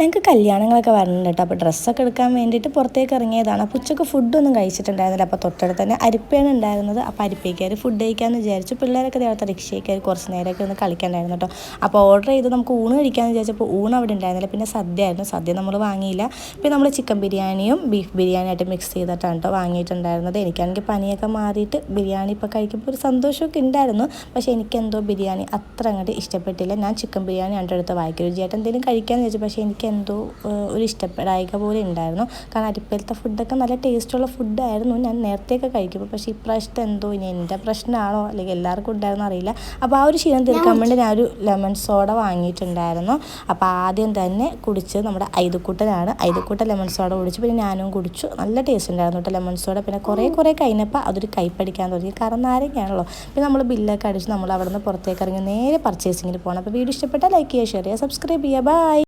ഞങ്ങൾക്ക് കല്യാണങ്ങളൊക്കെ വരുന്നുണ്ട് കേട്ടോ. അപ്പോൾ ഡ്രസ്സൊക്കെ എടുക്കാൻ വേണ്ടിയിട്ട് പുറത്തേക്ക് ഇറങ്ങിയതാണ്. അപ്പോൾ ഉച്ചക്ക് ഫുഡൊന്നും കഴിച്ചിട്ടുണ്ടായിരുന്നില്ല. അപ്പോൾ തൊട്ടടുത്ത് തന്നെ അരിപ്പയാണ് ഉണ്ടായിരുന്നത്. അപ്പോൾ അരിപ്പയിൽ കയറി ഫുഡ് കഴിക്കാമെന്ന് വിചാരിച്ചു. പിള്ളേരൊക്കെ നേരത്തെ റിക്ഷയിൽ കയറി കുറച്ച് നേരമൊക്കെ ഒന്ന് കളിക്കണ്ടായിരുന്നു കേട്ടോ. അപ്പോൾ ഓർഡർ ചെയ്ത് നമുക്ക് ഊണ് കഴിക്കാമെന്ന് വിചാരിച്ചപ്പോൾ ഊണ് അവിടെ ഉണ്ടായിരുന്നില്ല. പിന്നെ സദ്യ ആയിരുന്നു. സദ്യ നമ്മൾ വാങ്ങിയില്ല. പിന്നെ നമ്മൾ ചിക്കൻ ബിരിയാണിയും ബീഫ് ബിരിയാണിയായിട്ട് മിക്സ് ചെയ്തിട്ടാണ് കേട്ടോ വാങ്ങിയിട്ടുണ്ടായിരുന്നത്. എനിക്കാണെങ്കിൽ പനിയൊക്കെ മാറിയിട്ട് ബിരിയാണി ഇപ്പോൾ കഴിക്കുമ്പോൾ ഒരു സന്തോഷമൊക്കെ ഉണ്ടായിരുന്നു. പക്ഷേ എനിക്കെന്തോ ബിരിയാണി അത്ര അങ്ങോട്ട് ഇഷ്ടപ്പെട്ടില്ല. ഞാൻ ചിക്കൻ ബിരിയാണി എൻ്റെ അടുത്ത് വായിക്കും. രുചിയായിട്ട് എന്തെങ്കിലും കഴിക്കാമെന്ന് വിചാരിച്ചു. പക്ഷേ എനിക്ക് എന്തോ ഒരു ഇഷ്ടപ്പെടായിക പോലെ ഉണ്ടായിരുന്നു. കാരണം അരിപ്പയിലത്തെ ഫുഡൊക്കെ നല്ല ടേസ്റ്റുള്ള ഫുഡായിരുന്നു ഞാൻ നേരത്തെയൊക്കെ കഴിക്കുമ്പോൾ. പക്ഷേ ഇപ്രാവശ്യത്തെ എന്തോ ഇനി എൻ്റെ പ്രശ്നമാണോ അല്ലെങ്കിൽ എല്ലാവർക്കും ഉണ്ടായിരുന്നു അറിയില്ല. അപ്പോൾ ആ ഒരു ക്ഷീണം തീർക്കാൻ വേണ്ടി ഞാൻ ഒരു ലെമൺ സോഡ വാങ്ങിയിട്ടുണ്ടായിരുന്നു. അപ്പോൾ ആദ്യം തന്നെ കുടിച്ചത് നമ്മുടെ ഐതുക്കൂട്ടനാണ്. ഐതുക്കൂട്ടൻ ലെമൺ സോഡ കുടിച്ചു. പിന്നെ ഞാനും കുടിച്ചു. നല്ല ടേസ്റ്റ് ഉണ്ടായിരുന്നു കേട്ടോ ലെമൺ സോഡ. പിന്നെ കുറേ കഴിഞ്ഞപ്പോൾ അതൊരു കൈപ്പടിക്കാൻ തുടങ്ങി. കാരണം നാരങ്ങയാണല്ലോ. പിന്നെ നമ്മൾ ബില്ലൊക്കെ അടിച്ച് നമ്മൾ അവിടെ നിന്ന് പുറത്തേക്ക് ഇറങ്ങി നേരെ പർച്ചേസിങ്ങിന് പോകണം. അപ്പോൾ വീഡിയോ ഇഷ്ടപ്പെട്ടാൽ ലൈക്ക് ചെയ്യുക, ഷെയർ ചെയ്യുക, സബ്സ്ക്രൈബ് ചെയ്യുക. ബൈ.